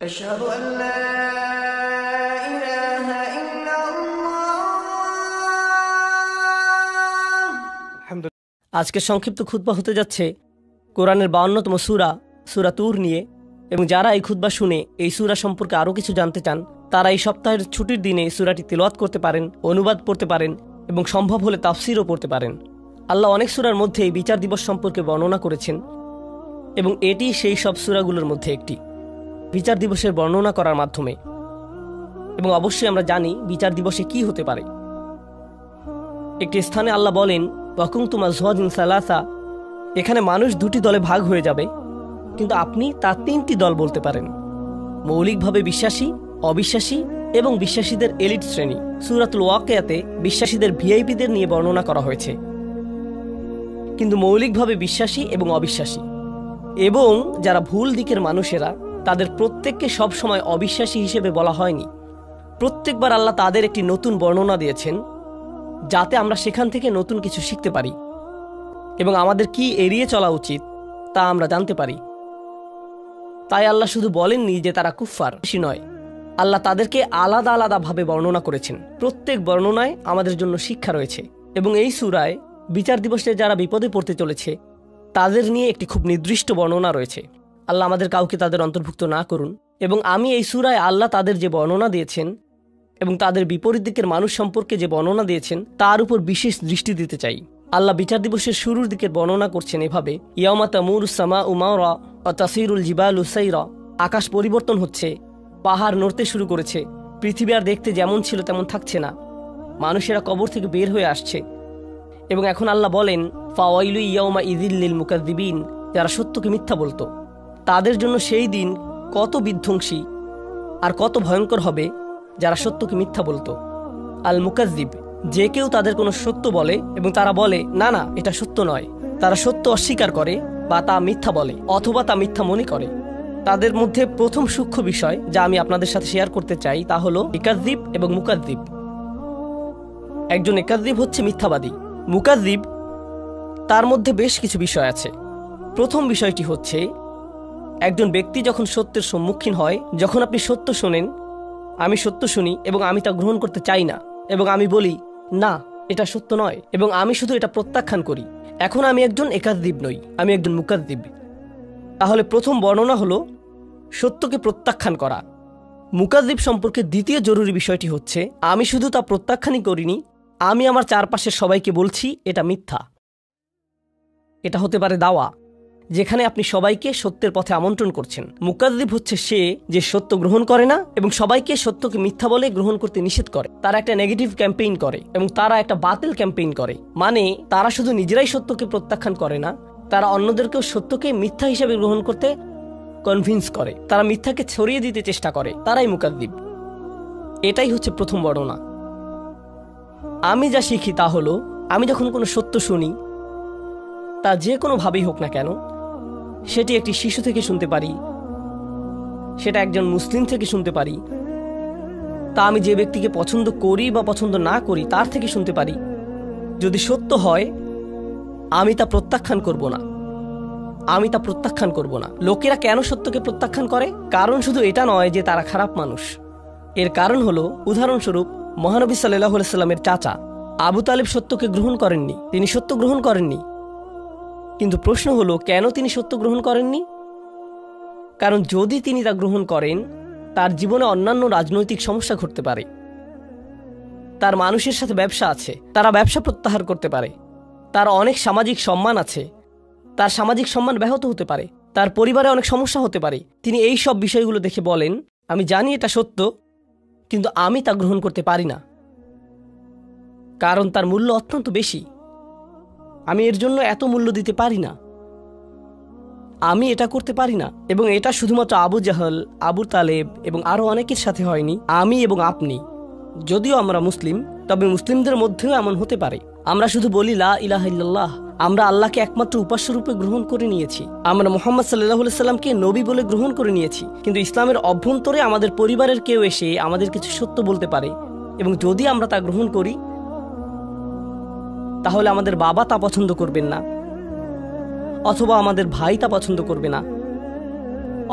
أشهد أن لا إله إلا الله। আজকের সংক্ষিপ্ত খুতবা হতে যাচ্ছে কোরআনের 52তম সূরা সূরা তুর নিয়ে, এবং যারা এই খুতবা শুনে এই সূরা সম্পর্কে আরও কিছু জানতে চান তারা এই সপ্তাহের ছুটির দিনে এই সূরাটি তিলাওয়াত করতে পারেন, অনুবাদ পড়তে পারেন এবং সম্ভব হলে তাফসিরও পড়তে পারেন। আল্লাহ অনেক সূরার মধ্যে এই বিচার দিবস সম্পর্কে বর্ণনা করেছেন এবং এটি সেই সব সূরাগুলোর মধ্যে একটি, বিচার দিবসের বর্ণনা করার মাধ্যমে। এবং অবশ্যই আমরা জানি বিচার দিবসে কি হতে পারে। একটি স্থানে আল্লাহ বলেন, ওয়াকুনতুম আজওয়াজান সালাসা, এখানে মানুষ দুটি দলে ভাগ হয়ে যাবে, কিন্তু আপনি তা তিনটি দল বলতে পারেন: মৌলিকভাবে বিশ্বাসী, অবিশ্বাসী এবং বিশ্বাসীদের এলিট শ্রেণী। সূরাতুল ওয়াকিয়াতে বিশ্বাসীদের ভিআইপিদের নিয়ে বর্ণনা করা হয়েছে, কিন্তু মৌলিকভাবে বিশ্বাসী এবং অবিশ্বাসী এবং যারা ভুল দিকের মানুষেরা, তাদের প্রত্যেককে সবসময় অবিশ্বাসী হিসেবে বলা হয়নি। প্রত্যেকবার আল্লাহ তাদের একটি নতুন বর্ণনা দিয়েছেন, যাতে আমরা সেখান থেকে নতুন কিছু শিখতে পারি এবং আমাদের কি এড়িয়ে চলা উচিত তা আমরা জানতে পারি। তাই আল্লাহ শুধু বলেননি যে তারা কুফফার, বেশি নয়, আল্লাহ তাদেরকে আলাদা আলাদাভাবে বর্ণনা করেছেন। প্রত্যেক বর্ণনায় আমাদের জন্য শিক্ষা রয়েছে এবং এই সূরায় বিচার দিবসে যারা বিপদে পড়তে চলেছে তাদের নিয়ে একটি খুব নির্দিষ্ট বর্ণনা রয়েছে। আল্লাহ আমাদের কাউকে তাদের অন্তর্ভুক্ত না করুন। এবং আমি এই সূরায় আল্লাহ তাদের যে বর্ণনা দিয়েছেন এবং তাদের বিপরীত দিকের মানুষ সম্পর্কে যে বর্ণনা দিয়েছেন তার উপর বিশেষ দৃষ্টি দিতে চাই। আল্লাহ বিচার দিবসের শুরুর দিকের বর্ণনা করছেন এভাবে: ইয়াউমা তামুরুস সামাউ মাওরা ওয়া তাসিরুল জিবালু সাইরা, আকাশ পরিবর্তন হচ্ছে, পাহাড় নড়তে শুরু করেছে, পৃথিবী আর দেখতে যেমন ছিল তেমন থাকছে না, মানুষেরা কবর থেকে বের হয়ে আসছে। এবং এখন আল্লাহ বলেন, ফাওয়াইলু ইয়াউমা ইযিল লিল মুকাযযিবিন, যারা সত্যকে মিথ্যা বলতো তাদের জন্য সেই দিন কত বিধ্বংসী আর কত ভয়ঙ্কর হবে যারা সত্যকে মিথ্যা বলতো। আল মুকাযযিব, যে কেউ তাদের কোনো সত্য বলে এবং তারা বলে না না এটা সত্য নয়, তারা সত্য অস্বীকার করে বা তা মিথ্যা বলে অথবা তা মিথ্যা মনে করে। তাদের মধ্যে প্রথম সূক্ষ্ম বিষয় যা আমি আপনাদের সাথে শেয়ার করতে চাই তা হলো ইকাযযিব এবং মুকাযযিব। একজন ইকাযযিব হচ্ছে মিথ্যাবাদী। মুকাযযিব, তার মধ্যে বেশ কিছু বিষয় আছে। প্রথম বিষয়টি হচ্ছে, একজন ব্যক্তি যখন সত্যের সম্মুখীন হয়, যখন আপনি সত্য শোনেন, আমি সত্য শুনি এবং আমি তা গ্রহণ করতে চাই না এবং আমি বলি না এটা সত্য নয় এবং আমি শুধু এটা প্রত্যাখ্যান করি, এখন আমি একজন ইকাযযিব নই, আমি একজন মুকাযযিব। তাহলে প্রথম বর্ণনা হলো সত্যকে প্রত্যাখ্যান করা। মুকাযযিব সম্পর্কে দ্বিতীয় জরুরি বিষয়টি হচ্ছে, আমি শুধু তা প্রত্যাখ্যানই করিনি, আমি আমার চারপাশের সবাইকে বলছি এটা মিথ্যা। এটা হতে পারে দাওয়া, যেখানে আপনি সবাইকে সত্যের পথে আমন্ত্রণ করছেন। মুকাযযিব হচ্ছে সে যে সত্য গ্রহণ করে না এবং সবাইকে সত্যকে মিথ্যা বলে গ্রহণ করতে নিষেধ করে। তারা একটা নেগেটিভ ক্যাম্পেইন করে এবং তারা একটা বাতিল ক্যাম্পেইন করে। মানে তারা শুধু নিজেরাই সত্যকে প্রত্যাখ্যান করে না, তারা অন্যদেরকেও সত্যকে মিথ্যা হিসেবে গ্রহণ করতে কনভিন্স করে, তারা মিথ্যাকে ছড়িয়ে দিতে চেষ্টা করে, তারাই মুকাযযিব। এটাই হচ্ছে প্রথম বর্ণনা। আমি যা শিখি তা হলো, আমি যখন কোনো সত্য শুনি, তা যে কোনোভাবেই হোক না কেন, সেটি একটি শিশু থেকে শুনতে পারি, সেটা একজন মুসলিম থেকে শুনতে পারি, তা আমি যে ব্যক্তিকে পছন্দ করি বা পছন্দ না করি তার থেকে শুনতে পারি, যদি সত্য হয় আমি তা প্রত্যাখ্যান করব না, আমি তা প্রত্যাখ্যান করব না। লোকেরা কেন সত্যকে প্রত্যাখ্যান করে? কারণ শুধু এটা নয় যে তারা খারাপ মানুষ। এর কারণ হলো, উদাহরণস্বরূপ মহানবী সাল্লাল্লাহু আলাইহি সাল্লামের চাচা আবু তালিব সত্যকে গ্রহণ করেননি, তিনি সত্য গ্রহণ করেননি। কিন্তু প্রশ্ন হলো, কেন তিনি সত্য গ্রহণ করেননি? কারণ যদি তিনি তা গ্রহণ করেন, তার জীবনে অন্যান্য রাজনৈতিক সমস্যা ঘটতে পারে, তার মানুষের সাথে ব্যবসা আছে, তারা ব্যবসা প্রত্যাহার করতে পারে, তার অনেক সামাজিক সম্মান আছে, তার সামাজিক সম্মান ব্যাহত হতে পারে, তার পরিবারে অনেক সমস্যা হতে পারে। তিনি এই সব বিষয়গুলো দেখে বলেন, আমি জানি এটা সত্য, কিন্তু আমি তা গ্রহণ করতে পারি না, কারণ তার মূল্য অত্যন্ত বেশি, আমি এর জন্য এত মূল্য দিতে পারি না, আমি এটা করতে পারি না। এবং এটা শুধুমাত্র আবু জাহল, আবু তালেব এবং আরও অনেকের সাথে হয়নি, আমি এবং আপনি। যদিও আমরা মুসলিম, তবে মুসলিমদের মধ্যেও এমন হতে পারে। আমরা শুধু বলি লা ইলাহা ইল্লাল্লাহ, আমরা আল্লাহকে একমাত্র উপাস্য রূপে গ্রহণ করে নিয়েছি, আমরা মুহাম্মদ সাল্লাল্লাহু আলাইহি সাল্লামকে নবী বলে গ্রহণ করে নিয়েছি, কিন্তু ইসলামের অভ্যন্তরে আমাদের পরিবারের কেউ এসে আমাদের কিছু সত্য বলতে পারে এবং যদি আমরা তা গ্রহণ করি, তাহলে আমাদের বাবা তা পছন্দ করবেন না, অথবা আমাদের ভাই তা পছন্দ করবে না,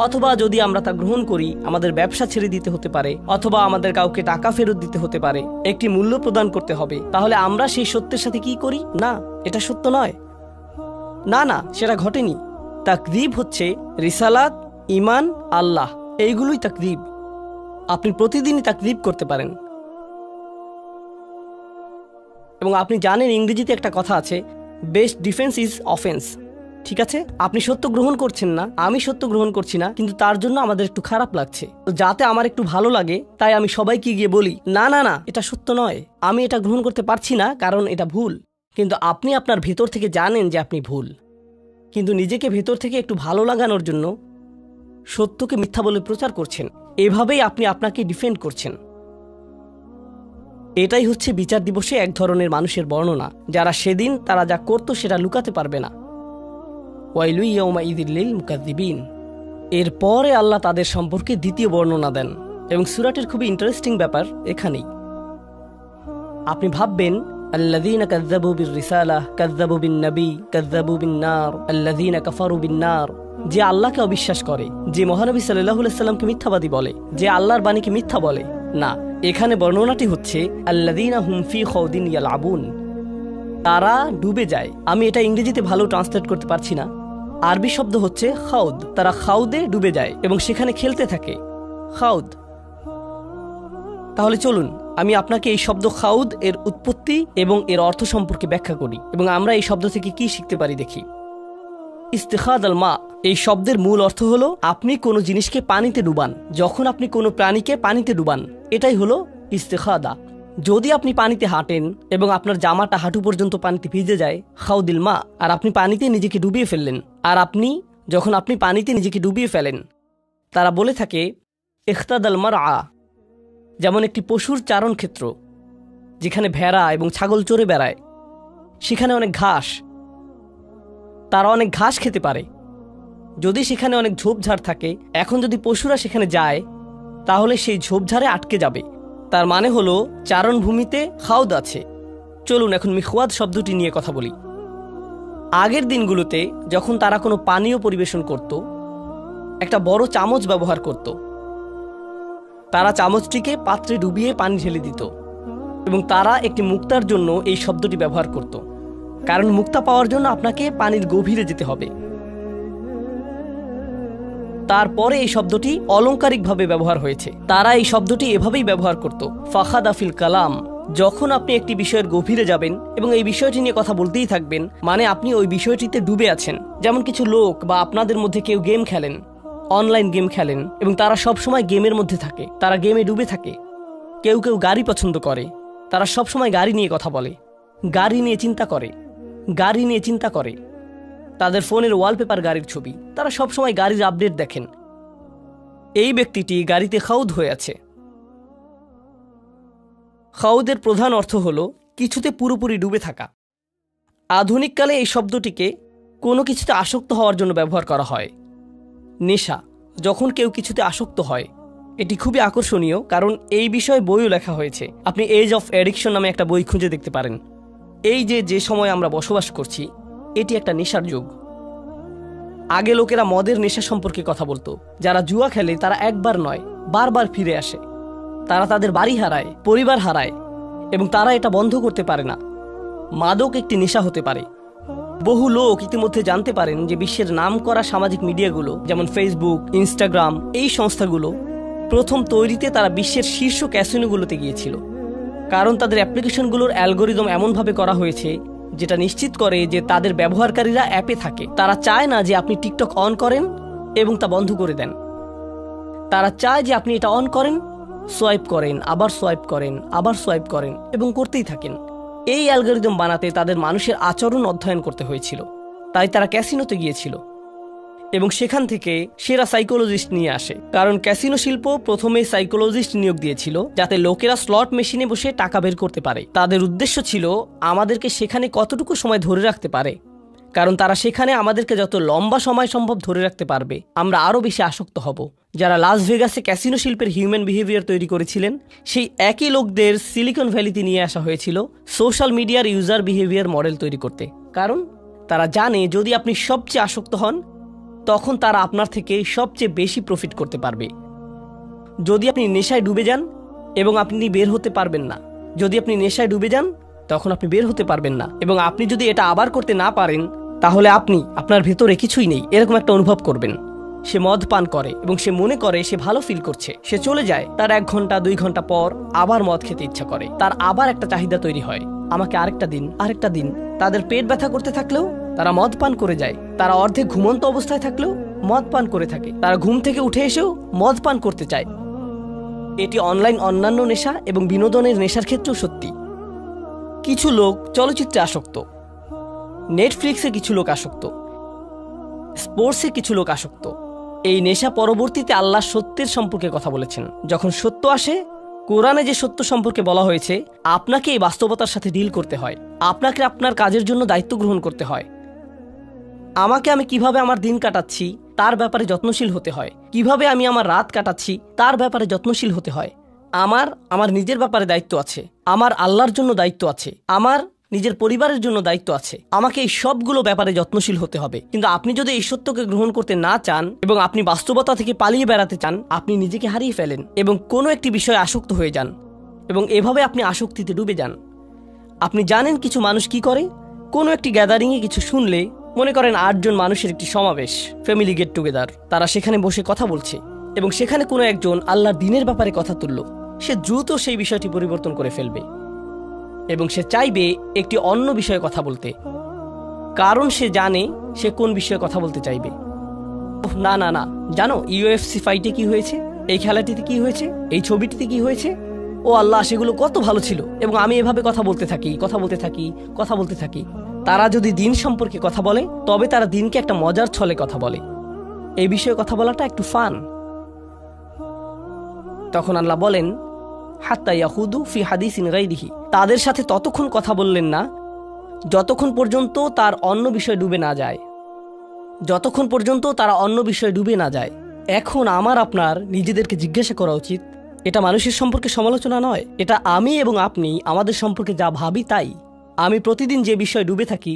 অথবা যদি আমরা তা গ্রহণ করি আমাদের ব্যবসা ছেড়ে দিতে হতে পারে, অথবা আমাদের কাউকে টাকা ফেরত দিতে হতে পারে, একটি মূল্য প্রদান করতে হবে, তাহলে আমরা সেই সত্যের সাথে কি করি? না, এটা সত্য নয়, না না, সেটা ঘটেনি। তাকযীব হচ্ছে রিসালাত, ঈমান, আল্লাহ, এইগুলোই তাকযীব। আপনি প্রতিদিনই তাকযীব করতে পারেন। এবং আপনি জানেন ইংরেজিতে একটা কথা আছে, বেস্ট ডিফেন্স ইজ অফেন্স। ঠিক আছে, আপনি সত্য গ্রহণ করছেন না, আমি সত্য গ্রহণ করছি না, কিন্তু তার জন্য আমাদের একটু খারাপ লাগছে। তো যাতে আমার একটু ভালো লাগে তাই আমি সবাইকে গিয়ে বলি, না না না, এটা সত্য নয়, আমি এটা গ্রহণ করতে পারছি না কারণ এটা ভুল। কিন্তু আপনি আপনার ভেতর থেকে জানেন যে আপনি ভুল, কিন্তু নিজেকে ভেতর থেকে একটু ভালো লাগানোর জন্য সত্যকে মিথ্যা বলে প্রচার করছেন। এভাবেই আপনি আপনাকে ডিফেন্ড করছেন। এটাই হচ্ছে বিচার দিবসে এক ধরনের মানুষের বর্ণনা, যারা সেদিন তারা যা করত সেটা লুকাতে পারবে না। ওয়াইলু ইয়াউমাইযিল লিল মুকাযযিবিন। এরপরে আল্লাহ তাদের সম্পর্কে দ্বিতীয় বর্ণনা দেন, এবং সূরাটির খুবই ইন্টারেস্টিং ব্যাপার এখানেই। আপনি ভাববেন আল্লাযীনা কাযযাবু বির-রিসালাহ কাযযাবু বিন-নবী কাযযাবু বিন-নার আল্লাযীনা কাফারু বিন-নার। যে আল্লাহকে অবিশ্বাস করে, যে মহানবী সাল্লাল্লাহু আলাইহি সাল্লামকে মিথ্যাবাদী বলে, যে আল্লাহর বাণীকে মিথ্যা বলে, না, এখানে বর্ণনাটি হচ্ছে আল্লাযীনা হুম ফী খাউদিন ইয়ালআবুন, তারা ডুবে যায়। আমি এটা ইংরেজিতে ভালো ট্রান্সলেট করতে পারছি না। আরবি শব্দ হচ্ছে খাউদ, তারা খাউদে ডুবে যায় এবং সেখানে খেলতে থাকে, খাউদ। তাহলে চলুন আমি আপনাকে এই শব্দ খাউদ এর উৎপত্তি এবং এর অর্থ সম্পর্কে ব্যাখ্যা করি, এবং আমরা এই শব্দ থেকে কি শিখতে পারি দেখি। ইস্তিখাদ আল মা, এই শব্দের মূল অর্থ হলো আপনি কোনো জিনিসকে পানিতে ডুবান। যখন আপনি কোনো প্রাণীকে পানিতে ডুবান, এটাই হলো ইস্তিখাদা। যদি আপনি পানিতে হাঁটেন এবং আপনার জামাটা হাঁটু পর্যন্ত পানিতে ভিজে যায়, খাউদিল মা, আর আপনি পানিতে নিজেকে ডুবিয়ে ফেললেন, আর যখন আপনি পানিতে নিজেকে ডুবিয়ে ফেলেন, তারা বলে থাকে ইখতাদাল মারআ, যেমন একটি পশুর চারণ ক্ষেত্র, যেখানে ভেড়া এবং ছাগল চড়ে বেড়ায়, সেখানে অনেক ঘাস, তারা অনেক ঘাস খেতে পারে। যদি সেখানে অনেক ঝোপঝাড় থাকে, এখন যদি পশুরা সেখানে যায় তাহলে সেই ঝোপঝাড়ে আটকে যাবে। তার মানে হলো চারণভূমিতে খাউদ আছে। চলুন এখন মিখওয়াদ শব্দটি নিয়ে কথা বলি। আগের দিনগুলোতে যখন তারা কোনো পানীয় পরিবেশন করত, একটা বড় চামচ ব্যবহার করত। তারা চামচটিকে পাত্রে ডুবিয়ে পানি ঢেলে দিত, এবং তারা একটি মুক্তার জন্য এই শব্দটি ব্যবহার করত, কারণ মুক্তা পাওয়ার জন্য আপনাকে পানির গভীরে যেতে হবে। তারপরে এই শব্দটি অলংকারিকভাবে ব্যবহার হয়েছে। তারা এই শব্দটি এভাবেই ব্যবহার করত, ফাখাদা ফিল কালাম। যখন আপনি একটি বিষয়ের গভীরে যাবেন এবং এই বিষয়টি নিয়ে কথা বলতেই থাকবেন, মানে আপনি ওই বিষয়টিতে ডুবে আছেন। যেমন কিছু লোক বা আপনাদের মধ্যে কেউ গেম খেলেন, অনলাইন গেম খেলেন, এবং তারা সব সময় গেমের মধ্যে থাকে, তারা গেমে ডুবে থাকে। কেউ কেউ গাড়ি পছন্দ করে, তারা সব সময় গাড়ি নিয়ে কথা বলে, গাড়ি নিয়ে চিন্তা করে, গাড়ি নিয়ে চিন্তা করে। তাদের ফোনের ওয়ালপেপার গাড়ির ছবি, তারা সব সময় গাড়ির আপডেট দেখেন। এই ব্যক্তিটি গাড়িতে খাউদ হয়ে আছে। খাউদের প্রধান অর্থ হলো কিছুতে পুরোপুরি ডুবে থাকা। আধুনিককালে এই শব্দটিকে কোনো কিছুতে আসক্ত হওয়ার জন্য ব্যবহার করা হয়। নেশা, যখন কেউ কিছুতে আসক্ত হয়, এটি খুবই আকর্ষণীয়, কারণ এই বিষয়ে বইও লেখা হয়েছে। আপনি এজ অফ অ্যাডিকশন নামে একটা বই খুঁজে দেখতে পারেন। এই যে সময় আমরা বসবাস করছি, এটি একটা নেশার যুগ। আগে লোকেরা মদের নেশা সম্পর্কে কথা বলতো। যারা জুয়া খেলে তারা একবার নয়, বারবার ফিরে আসে। তারা তাদের বাড়ি হারায়, পরিবার হারায়, এবং তারা এটা বন্ধ করতে পারে না। মাদক একটি নেশা হতে পারে। বহু লোক ইতিমধ্যে জানতে পারেন যে বিশ্বের নামকরা সামাজিক মিডিয়াগুলো, যেমন ফেসবুক, ইনস্টাগ্রাম, এই সংস্থাগুলো প্রথম তৈরিতে তারা বিশ্বের শীর্ষ ক্যাসিনোগুলোতে গিয়েছিল, কারণ তাদের অ্যাপ্লিকেশনগুলোর অ্যালগোরিদম এমনভাবে করা হয়েছে যেটা নিশ্চিত করে যে তাদের ব্যবহারকারীরা অ্যাপে থাকে। তারা চায় না যে আপনি টিকটক অন করেন এবং তা বন্ধ করে দেন। তারা চায় যে আপনি এটা অন করেন, সোয়াইপ করেন, আবার সোয়াইপ করেন, আবার সোয়াইপ করেন, এবং করতেই থাকেন। এই অ্যালগোরিদম বানাতে তাদের মানুষের আচরণ অধ্যয়ন করতে হয়েছিল। তাই তারা ক্যাসিনোতে গিয়েছিল এবং সেখান থেকে সেরা সাইকোলজিস্ট নিয়ে আসে, কারণ ক্যাসিনো শিল্প প্রথমে সাইকোলজিস্ট নিয়োগ দিয়েছিল যাতে লোকেরা স্লট মেশিনে বসে টাকা বের করতে পারে। তাদের উদ্দেশ্য ছিল আমাদেরকে সেখানে কতটুকু সময় ধরে রাখতে পারে, কারণ তারা সেখানে আমাদেরকে যত লম্বা সময় সম্ভব ধরে রাখতে পারবে আমরা আরও বেশি আসক্ত হব। যারা লাস ভেগাসে ক্যাসিনো শিল্পের হিউম্যান বিহেভিয়ার তৈরি করেছিলেন, সেই একই লোকদের সিলিকন ভ্যালিতে নিয়ে আসা হয়েছিল সোশ্যাল মিডিয়ার ইউজার বিহেভিয়ার মডেল তৈরি করতে। কারণ তারা জানে যদি আপনি সবচেয়ে আসক্ত হন তখন তারা আপনার থেকে সবচেয়ে বেশি প্রফিট করতে পারবে। যদি আপনি নেশায় ডুবে যান এবং আপনি বের হতে পারবেন না, যদি আপনি নেশায় ডুবে যান তখন আপনি বের হতে পারবেন না, এবং আপনি যদি এটা আবার করতে না পারেন তাহলে আপনি আপনার ভেতরে কিছুই নেই এরকম একটা অনুভব করবেন। সে মদ পান করে এবং সে মনে করে সে ভালো ফিল করছে, সে চলে যায়, তার 1 ঘন্টা 2 ঘন্টা পর আবার মদ খেতে ইচ্ছা করে, তার আবার একটা চাহিদা তৈরি হয়, আমাকে আরেকটা দিন আরেকটা দিন। তাদের পেট ব্যথা করতে থাকলেও তারা মদ পান করে যায়, তারা অর্ধেক ঘুমন্ত অবস্থায় থাকলেও মদ পান করে থাকে, তারা ঘুম থেকে উঠে এসেও মদ পান করতে চায়। এটি অনলাইন অন্যান্য নেশা এবং বিনোদনের নেশার ক্ষেত্রেও সত্যি। কিছু লোক চলচ্চিত্রে আসক্ত, নেটফ্লিক্সে কিছু লোক আসক্ত, স্পোর্টসে কিছু লোক আসক্ত। এই নেশা পরবর্তীতে আল্লাহ সত্যের সম্পর্কে কথা বলেছেন। যখন সত্য আসে, কোরআনে যে সত্য সম্পর্কে বলা হয়েছে, আপনাকে এই বাস্তবতার সাথে ডিল করতে হয়, আপনাকে আপনার কাজের জন্য দায়িত্ব গ্রহণ করতে হয়। আমি কিভাবে আমার দিন কাটাচ্ছি তার ব্যাপারে যত্নশীল হতে হয়, কিভাবে আমি আমার রাত কাটাচ্ছি তার ব্যাপারে যত্নশীল হতে হয়। আমার নিজের ব্যাপারে দায়িত্ব আছে, আমার আল্লাহর জন্য দায়িত্ব আছে, আমার নিজের পরিবারের জন্য দায়িত্ব আছে। আমাকে এই সবগুলো ব্যাপারে যত্নশীল হতে হবে। কিন্তু আপনি যদি এই সত্যকে গ্রহণ করতে না চান এবং আপনি বাস্তবতা থেকে পালিয়ে বেড়াতে চান, আপনি নিজেকে হারিয়ে ফেলেন এবং কোনো একটি বিষয়ে আসক্ত হয়ে যান এবং এভাবে আপনি আসক্তিতে ডুবে যান। আপনি জানেন কিছু মানুষ কি করে? কোনো একটি গ্যাদারিংয়ে কিছু শুনলে, মনে করেন 8 জন মানুষের একটি সমাবেশ, ফ্যামিলি গেট টুগেদার, তারা সেখানে বসে কথা বলছে এবং সেখানে কোনো একজন আল্লাহর দ্বীনের ব্যাপারে কথা তুলল, সে দ্রুত সেই বিষয়টি পরিবর্তন করে ফেলবে এবং সে চাইবে একটি অন্য বিষয়ে কথা বলতে, কারণ সে জানে সে কোন বিষয়ে কথা বলতে চাইবে। না না না, জানো UFC ফাইটে কি হয়েছে, এই খেলাটিতে কি হয়েছে, এই ছবিটিতে কি হয়েছে, ও আল্লাহ সেগুলো কত ভালো ছিল, এবং আমি এভাবে কথা বলতে থাকি। তারা যদি দিন সম্পর্কে কথা বলে তবে তারা দিনকে একটা মজার ছলে কথা বলে, এই বিষয়ে কথা বলাটা একটু ফান। তখন আল্লাহ বলেন, হাত্তা ইয়াহুদু ফি হাদিসিন গায়রিহি, তাদের সাথে ততক্ষণ কথা বললেন না যতক্ষণ পর্যন্ত তার অন্য বিষয়ে ডুবে না যায়, এখন আমার আপনার নিজেদেরকে জিজ্ঞাসা করা উচিত, এটা মানুষের সম্পর্কে সমালোচনা নয়, এটা আমি এবং আপনি আমাদের সম্পর্কে যা ভাবি তাই। আমি প্রতিদিন যে বিষয়ে ডুবে থাকি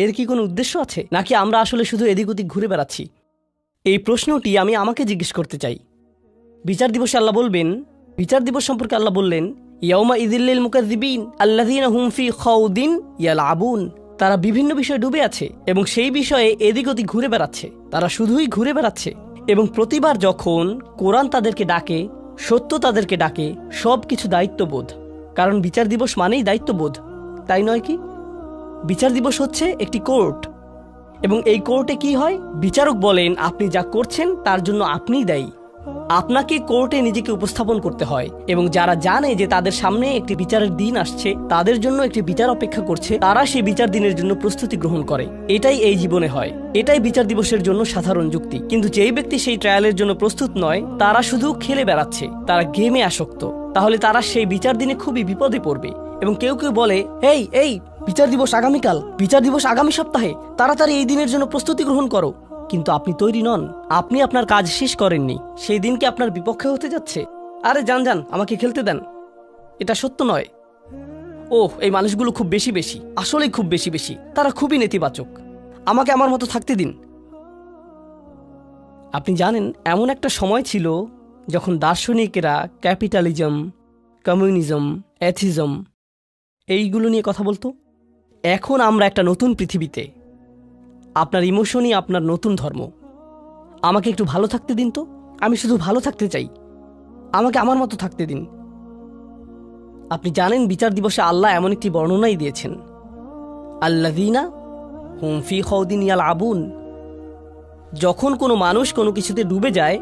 এর কি কোনো উদ্দেশ্য আছে, নাকি আমরা আসলে শুধু এদিক ওদিক ঘুরে বেড়াচ্ছি? এই প্রশ্নটি আমি আমাকে জিজ্ঞেস করতে চাই। বিচার দিবসে আল্লাহ বলবেন, বিচার দিবস সম্পর্কে আল্লাহ বললেন, ইয়াউমা ইযিল্লিল মুকাযযিবিন আল্লাযীনা হুম ফি খাউদিন ইয়ালআবুন, তারা বিভিন্ন বিষয়ে ডুবে আছে এবং সেই বিষয়ে এদিক ওদিক ঘুরে বেড়াচ্ছে, তারা শুধুই ঘুরে বেড়াচ্ছে। এবং প্রতিবার যখন কোরআন তাদেরকে ডাকে, সত্য তাদেরকে ডাকে, সব কিছু দায়িত্ববোধ, কারণ বিচার দিবস মানেই দায়িত্ববোধ, তাই নয় কি? বিচার দিবস হচ্ছে একটি কোর্ট, এবং এই কোর্টে কি হয়? বিচারক বলেন আপনি যা করছেন তার জন্য আপনিই দায়ী। আপনাকে কোর্টে নিজেকে উপস্থাপন করতে হয়, এবং যারা জানে যে তাদের সামনে একটি বিচারের দিন আসছে, তাদের জন্য একটি বিচার অপেক্ষা করছে, তারা সেই বিচার দিনের জন্য প্রস্তুতি গ্রহণ করে। এটাই এই জীবনে হয়, এটাই বিচার দিবসের জন্য সাধারণ যুক্তি। কিন্তু যেই ব্যক্তি সেই ট্রায়ালের জন্য প্রস্তুত নয়, তারা শুধু খেলে বেড়াচ্ছে, তারা গেমে আসক্ত, তাহলে তারা সেই বিচার দিনে খুবই বিপদে পড়বে। এবং কেউ কেউ বলে, এই বিচার দিবস আগামীকাল, বিচার দিবস আগামী সপ্তাহে, তাড়াতাড়ি এই দিনের জন্য প্রস্তুতি গ্রহণ করো। কিন্তু আপনি তৈরি নন, আপনি আপনার কাজ শেষ করেননি, সেই দিনকে আপনার বিপক্ষে হতে যাচ্ছে। আরে যান, আমাকে খেলতে দেন, এটা সত্য নয়। এই মানুষগুলো খুব বেশি, আসলেই খুব বেশি, তারা খুবই নেতিবাচক, আমাকে আমার মতো থাকতে দিন। আপনি জানেন, এমন একটা সময় ছিল যখন দার্শনিকেরা ক্যাপিটালিজম, কমিউনিজম, অ্যাথিজম এইগুলো নিয়ে কথা বলতো। এখন আমরা একটা নতুন পৃথিবীতে, আপনার ইমোশনই আপনার নতুন ধর্ম। আমাকে একটু ভালো থাকতে দিন তো, আমি শুধু ভালো থাকতে চাই, আমাকে আমার মতো থাকতে দিন। আপনি জানেন বিচার দিবসে আল্লাহ এমন একটি বর্ণনাই দিয়েছেন, আল্লাযীনা হুম ফি খাউদিন ইয়ালআবুন, যখন কোনো মানুষ কোনো কিছুতে ডুবে যায়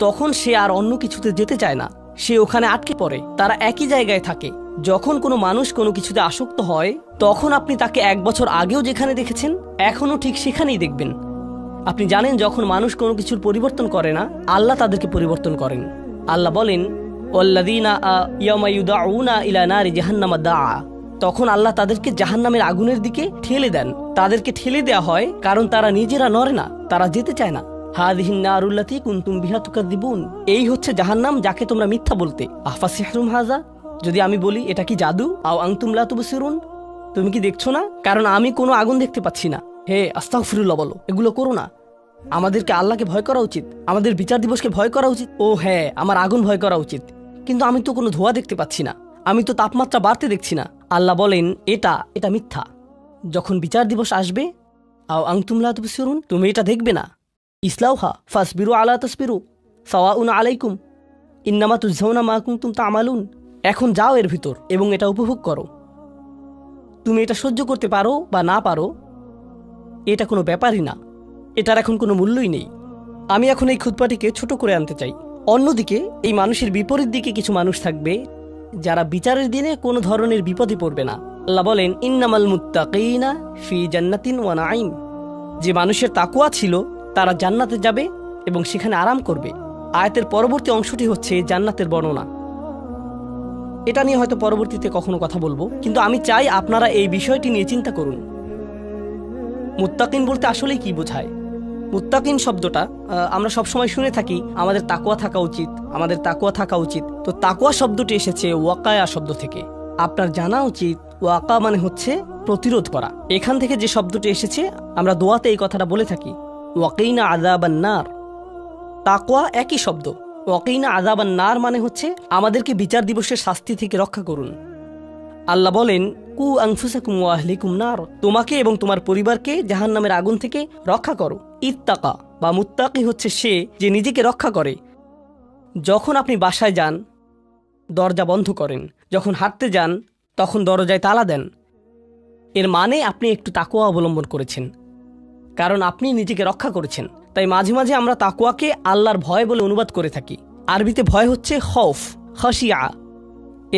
তখন সে আর অন্য কিছুতে যেতে চায় না, সে ওখানে আটকে পড়ে, তারা একই জায়গায় থাকে। যখন কোনো মানুষ কোনো কিছুতে আসক্ত হয় তখন আপনি তাকে 1 বছর আগেও যেখানে দেখেছেন এখনও ঠিক সেখানেই দেখবেন। আপনি জানেন, যখন মানুষ কোনো কিছুর পরিবর্তন করে না, আল্লাহ তাদেরকে পরিবর্তন করেন। আল্লাহ বলেন, ওয়াল্লাযীনা ইয়াওমা ইউদআউনা ইলা নারি জাহান্নামা দাআ, তখন আল্লাহ তাদেরকে জাহান্নামের আগুনের দিকে ঠেলে দেন। তাদেরকে ঠেলে দেওয়া হয় কারণ তারা নিজেরা নড়ে না, তারা যেতে চায় না। হাযিহিন নারুল্লাতী কুনতুম বিহা তুকাযযিবুন, এই হচ্ছে জাহান্নাম যাকে তোমরা মিথ্যা বলতে। আফাসিহরুম হাযা, যদি আমি বলি এটা কি জাদু? আও আনতুম লা তুবসিরুন, তুমি কি দেখছো না? কারণ আমি কোনো আগুন দেখতে পাচ্ছি না। হে আস্তাগফিরুল্লাহ বলো, এগুলো করো না। আমাদেরকে আল্লাহকে ভয় করা উচিত, আমাদের বিচার দিবসকে ভয় করা উচিত। ও হ্যাঁ, আমার আগুন ভয় করা উচিত, কিন্তু আমি তো কোনো ধোঁয়া দেখতে পাচ্ছি না, আমি তো তাপমাত্রা বাড়তে দেখছি না। আল্লাহ বলেন এটা মিথ্যা। যখন বিচার দিবস আসবে, আও আনতুম লা তুবসিরুন, তুমি এটা দেখবে না। ইসলাউহা ফাসবিরু আলা তাসবিরু সাওয়াউন আলাইকুম ইন্নামা তুজজাউনা মা কুনতুম তা'মালুন। এখন যাও এর ভিতর এবং এটা উপভোগ করো। তুমি এটা সহ্য করতে পারো বা না পারো, এটা কোনো ব্যাপারই না, এটার এখন কোনো মূল্যই নেই। আমি এখন এই খুতবাটিকে ছোট করে আনতে চাই। অন্যদিকে এই মানুষের বিপরীত দিকে কিছু মানুষ থাকবে যারা বিচারের দিনে কোনো ধরনের বিপদে পড়বে না। আল্লাহ বলেন ইন্নামাল মুত্তাকিনা ফি জান্নাতিন ওয়া নাঈম। যে মানুষের তাকওয়া ছিল তারা জান্নাতে যাবে এবং সেখানে আরাম করবে। আয়াতের পরবর্তী অংশটি হচ্ছে জান্নাতের বর্ণনা। এটা নিয়ে হয়তো পরবর্তীতে কখনো কথা বলবো, কিন্তু আমি চাই আপনারা এই বিষয়টি নিয়ে চিন্তা করুন। মুত্তাকিন বলতে আসলেই কি বোঝায়? মুত্তাকিন শব্দটা আমরা সবসময় শুনে থাকি আমাদের তাকওয়া থাকা উচিত, আমাদের তাকওয়া থাকা উচিত। তো তাকওয়া শব্দটি এসেছে ওয়াকায়া শব্দ থেকে। আপনার জানা উচিত ওয়াকা মানে হচ্ছে প্রতিরোধ করা। এখান থেকে যে শব্দটি এসেছে, আমরা দোয়াতে এই কথাটা বলে থাকি, ওয়াকিনা আযাবান নার। তাকওয়া একই শব্দ। ওয়াকিনা আযাবান নার মানে হচ্ছে আমাদেরকে বিচার দিবসের শাস্তি থেকে রক্ষা করুন। আল্লাহ বলেন কু আনফুসাকুম ওয়া আহলিকুম নার, তোমাকে এবং তোমার পরিবারকে জাহান্নামের আগুন থেকে রক্ষা করো। ইত্তাকা বা মুত্তাকি হচ্ছে সে যে নিজেকে রক্ষা করে। যখন আপনি বাসায় যান দরজা বন্ধ করেন, যখন হাঁটতে যান তখন দরজায় তালা দেন, এর মানে আপনি একটু তাকওয়া অবলম্বন করেছেন, কারণ আপনি নিজেকে রক্ষা করেছেন। তাই মাঝে মাঝে আমরা তাকওয়াকে আল্লাহর ভয় বলে অনুবাদ করে থাকি। আরবিতে ভয় হচ্ছে খৌফ, খাশিয়া।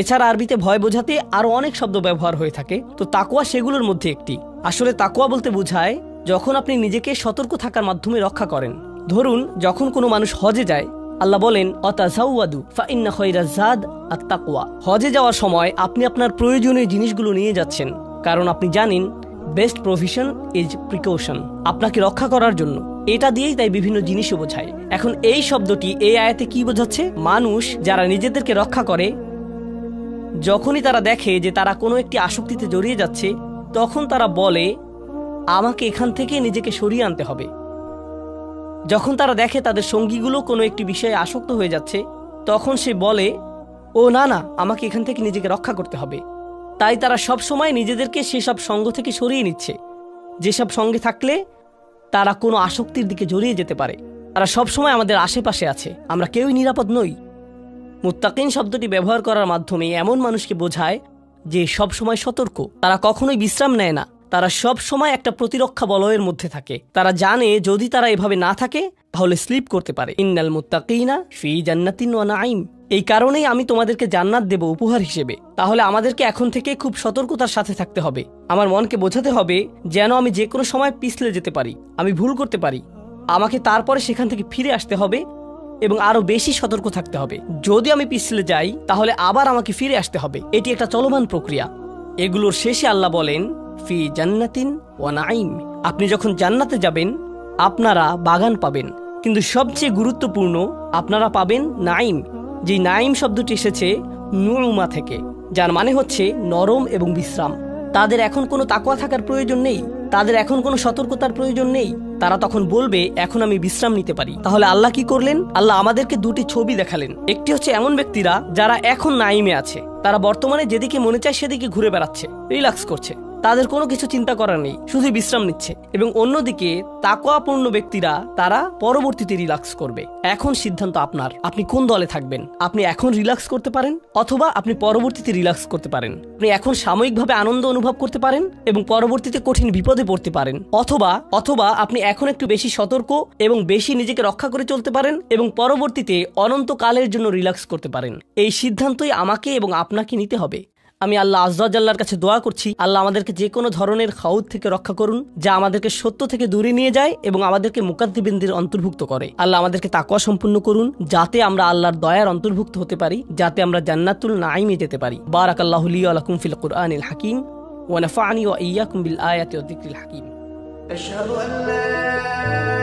এছাড়া আরবিতে ভয় বোঝাতে আরো অনেক শব্দ ব্যবহার হয়ে থাকে, তো তাকওয়া সেগুলোর মধ্যে একটি। আসলে তাকওয়া বলতে বোঝায় যখন আপনি নিজেকে সতর্ক থাকার মাধ্যমে রক্ষা করেন। ধরুন যখন কোনো মানুষ হজে যায়, আল্লাহ বলেন অতাযাওয়াদু ফাইন্না খায়রাজ যাদ আত-তাকওয়া। হজে যাওয়ার সময় আপনি আপনার প্রয়োজনীয় জিনিসগুলো নিয়ে যাচ্ছেন, কারণ আপনি জানেন বেস্ট প্রভিশন ইজ প্রিকশন, আপনাকে রক্ষা করার জন্য। এটা দিয়েই তাই বিভিন্ন জিনিসও বোঝায়। এখন এই শব্দটি এই আয়াতে কি বোঝাচ্ছে? মানুষ যারা নিজেদেরকে রক্ষা করে, যখনই তারা দেখে যে তারা কোনো একটি আসক্তিতে জড়িয়ে যাচ্ছে, তখন তারা বলে আমাকে এখান থেকে নিজেকে সরিয়ে আনতে হবে। যখন তারা দেখে তাদের সঙ্গীগুলো কোনো একটি বিষয়ে আসক্ত হয়ে যাচ্ছে, তখন সে বলে ও না না, আমাকে এখান থেকে নিজেকে রক্ষা করতে হবে। তাই তারা সব সময় নিজেদেরকে সেসব সঙ্গ থেকে সরিয়ে নিচ্ছে, যেসব সঙ্গে থাকলে তারা কোনো আসক্তির দিকে জড়িয়ে যেতে পারে। তারা সব সময় আমাদের আশেপাশে আছে, আমরা কেউই নিরাপদ নই। মুত্তাকিন শব্দটি ব্যবহার করার মাধ্যমে এমন মানুষকে বোঝায় যে সব সময় সতর্ক, তারা কখনোই বিশ্রাম নেয় না, তারা সব সময় একটা প্রতিরক্ষা বলয়ের মধ্যে থাকে। তারা জানে যদি তারা এভাবে না থাকে তাহলে স্লিপ করতে পারে। ইন্নাল মুত্তাকিনা ফি জান্নাতিন ওয়া নাঈম। এই কারণেই আমি তোমাদেরকে জান্নাত দেব উপহার হিসেবে। তাহলে আমাদেরকে এখন থেকে খুব সতর্কতার সাথে থাকতে হবে। আমার মনকে বোঝাতে হবে যেন আমি যে কোনো সময় পিছলে যেতে পারি, আমি ভুল করতে পারি, আমাকে তারপরে সেখান থেকে ফিরে আসতে হবে এবং আরো বেশি সতর্ক থাকতে হবে। যদি আমি পিছলে যাই তাহলে আবার আমাকে ফিরে আসতে হবে। এটি একটা চলমান প্রক্রিয়া। এগুলোর শেষে আল্লাহ বলেন ফি জান্নাতিন ওয়া নাঈম। আপনি যখন জান্নাতে যাবেন আপনারা বাগান পাবেন, কিন্তু সবচেয়ে গুরুত্বপূর্ণ আপনারা পাবেন নাঈম। যে নাঈম শব্দটি এসেছে নুউমা থেকে, যার মানে হচ্ছে নরম এবং বিশ্রাম। তাদের এখন কোনো তাকওয়া থাকার প্রয়োজন নেই, তাদের এখন কোনো সতর্কতার প্রয়োজন নেই। তারা তখন বলবে এখন আমি বিশ্রাম নিতে পারি। তাহলে আল্লাহ কি করলেন? আল্লাহ আমাদেরকে দুটি ছবি দেখালেন। একটি হচ্ছে এমন ব্যক্তিরা যারা এখন নাঈমে আছে, তারা বর্তমানে যেদিকে মনে চায় সেদিকে ঘুরে বেড়াচ্ছে, রিল্যাক্স করছে, তাদের কোনো কিছু চিন্তা করার নেই, শুধু বিশ্রাম নিচ্ছে। এবং অন্যদিকে তাকওয়াপূর্ণ ব্যক্তিরা তারা পরবর্তীতে রিল্যাক্স করবে। এখন সিদ্ধান্ত আপনার, আপনি কোন দলে থাকবেন। আপনি এখন রিল্যাক্স করতে পারেন অথবা আপনি পরবর্তীতে রিল্যাক্স করতে পারেন। আপনি এখন সাময়িকভাবে আনন্দ অনুভব করতে পারেন এবং পরবর্তীতে কঠিন বিপদে পড়তে পারেন, অথবা আপনি এখন একটু বেশি সতর্ক এবং বেশি নিজেকে রক্ষা করে চলতে পারেন এবং পরবর্তীতে অনন্তকালের জন্য রিল্যাক্স করতে পারেন। এই সিদ্ধান্তই আমাকে এবং আপনাকে নিতে হবে। আমি আল্লাহ আযজা ওয়া জাল্লার কাছে দোয়া করছি, আল্লাহ আমাদেরকে যে কোনো ধরনের খাউত থেকে রক্ষা করুন, যা আমাদেরকে সত্য থেকে দূরে নিয়ে যায় এবং আমাদেরকে মুকাদ্দিবিনদের অন্তর্ভুক্ত করে। আল্লাহ আমাদেরকে তাকওয়া সম্পূর্ণ করুন, যাতে আমরা আল্লাহর দয়ার অন্তর্ভুক্ত হতে পারি, যাতে আমরা জান্নাতুল নাঈমে যেতে পারি। বারাকাল্লাহু লি ওয়া লাকুম ফিল কুরআনিল হাকীম ওয়া নাফা'নি ওয়া ইয়্যাকুম বিল আয়াতি ওয়া যিকরিল হাকীম। আশহাদু আল্লা